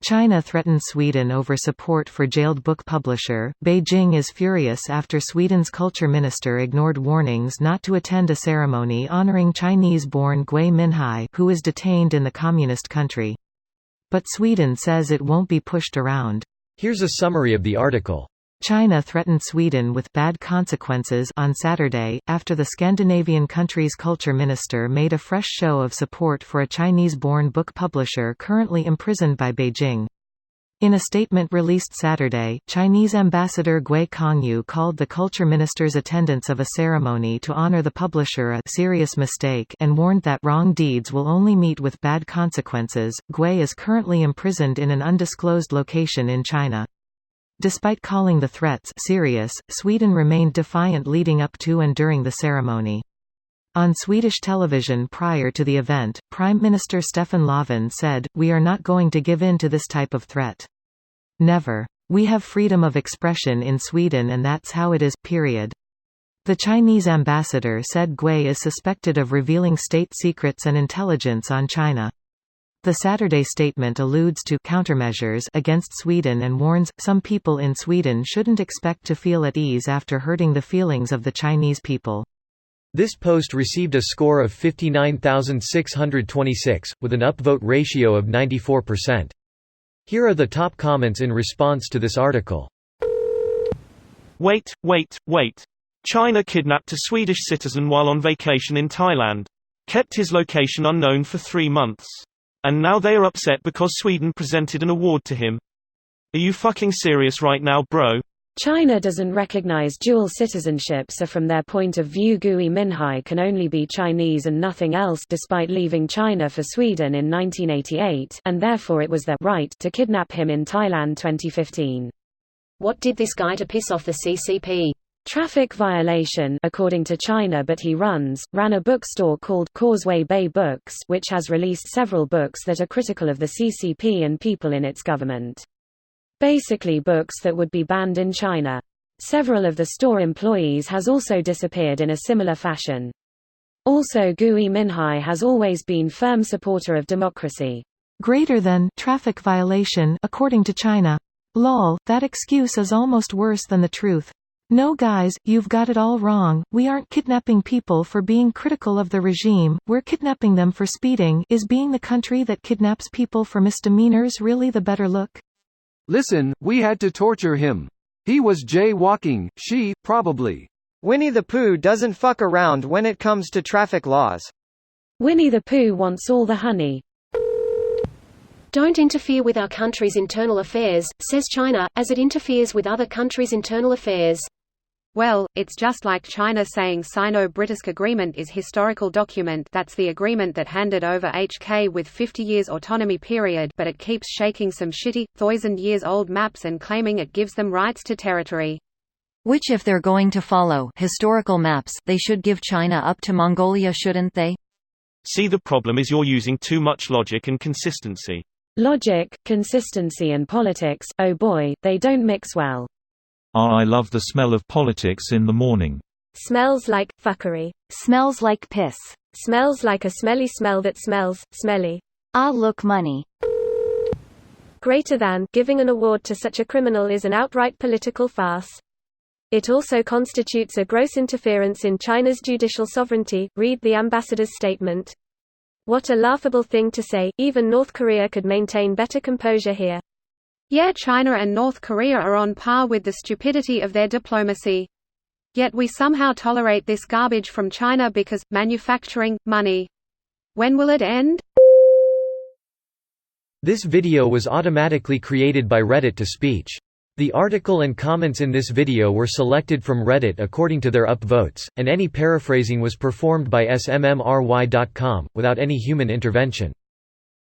China threatens Sweden over support for jailed book publisher. Beijing is furious after Sweden's culture minister ignored warnings not to attend a ceremony honoring Chinese-born Gui Minhai, who is detained in the communist country. But Sweden says it won't be pushed around. Here's a summary of the article. China threatened Sweden with bad consequences on Saturday, after the Scandinavian country's culture minister made a fresh show of support for a Chinese-born book publisher currently imprisoned by Beijing. In a statement released Saturday, Chinese ambassador Gui Kongyu called the culture minister's attendance of a ceremony to honor the publisher a serious mistake and warned that wrong deeds will only meet with bad consequences. Gui is currently imprisoned in an undisclosed location in China. Despite calling the threats serious, Sweden remained defiant leading up to and during the ceremony. On Swedish television prior to the event, Prime Minister Stefan Löfven said, "We are not going to give in to this type of threat. Never. We have freedom of expression in Sweden and that's how it is, period." The Chinese ambassador said Gui is suspected of revealing state secrets and intelligence on China. The Saturday statement alludes to countermeasures against Sweden and warns, some people in Sweden shouldn't expect to feel at ease after hurting the feelings of the Chinese people. This post received a score of 59,626, with an upvote ratio of 94%. Here are the top comments in response to this article. Wait. China kidnapped a Swedish citizen while on vacation in Thailand. Kept his location unknown for 3 months. And now they are upset because Sweden presented an award to him. Are you fucking serious right now, bro? China doesn't recognize dual citizenship, so from their point of view Gui Minhai can only be Chinese and nothing else, despite leaving China for Sweden in 1988, and therefore it was their right to kidnap him in Thailand 2015. What did this guy to piss off the CCP? Traffic violation, according to China, but he ran a bookstore called Causeway Bay Books, which has released several books that are critical of the CCP and people in its government. Basically books that would be banned in China. Several of the store employees has also disappeared in a similar fashion. Also Gui Minhai has always been firm supporter of democracy. Greater than traffic violation, according to China. Lol, that excuse is almost worse than the truth. No guys, you've got it all wrong. We aren't kidnapping people for being critical of the regime, we're kidnapping them for speeding. Is being the country that kidnaps people for misdemeanors really the better look? Listen, we had to torture him. He was jaywalking, probably. Winnie the Pooh doesn't fuck around when it comes to traffic laws. Winnie the Pooh wants all the honey. Don't interfere with our country's internal affairs, says China, as it interferes with other countries' internal affairs. Well, it's just like China saying Sino-British Agreement is historical document. That's the agreement that handed over HK with 50 years autonomy period, but it keeps shaking some shitty, thousand years old maps and claiming it gives them rights to territory. Which if they're going to follow historical maps, they should give China up to Mongolia, shouldn't they? See, the problem is you're using too much logic and consistency. Logic, consistency and politics, oh boy, they don't mix well. I love the smell of politics in the morning. Smells like fuckery. Smells like piss. Smells like a smelly smell that smells smelly. Look, money. Greater than giving an award to such a criminal is an outright political farce. It also constitutes a gross interference in China's judicial sovereignty, read the ambassador's statement. What a laughable thing to say, even North Korea could maintain better composure here. Yeah, China and North Korea are on par with the stupidity of their diplomacy. Yet we somehow tolerate this garbage from China because, manufacturing, money. When will it end? This video was automatically created by Reddit to speech. The article and comments in this video were selected from Reddit according to their upvotes, and any paraphrasing was performed by smmry.com, without any human intervention.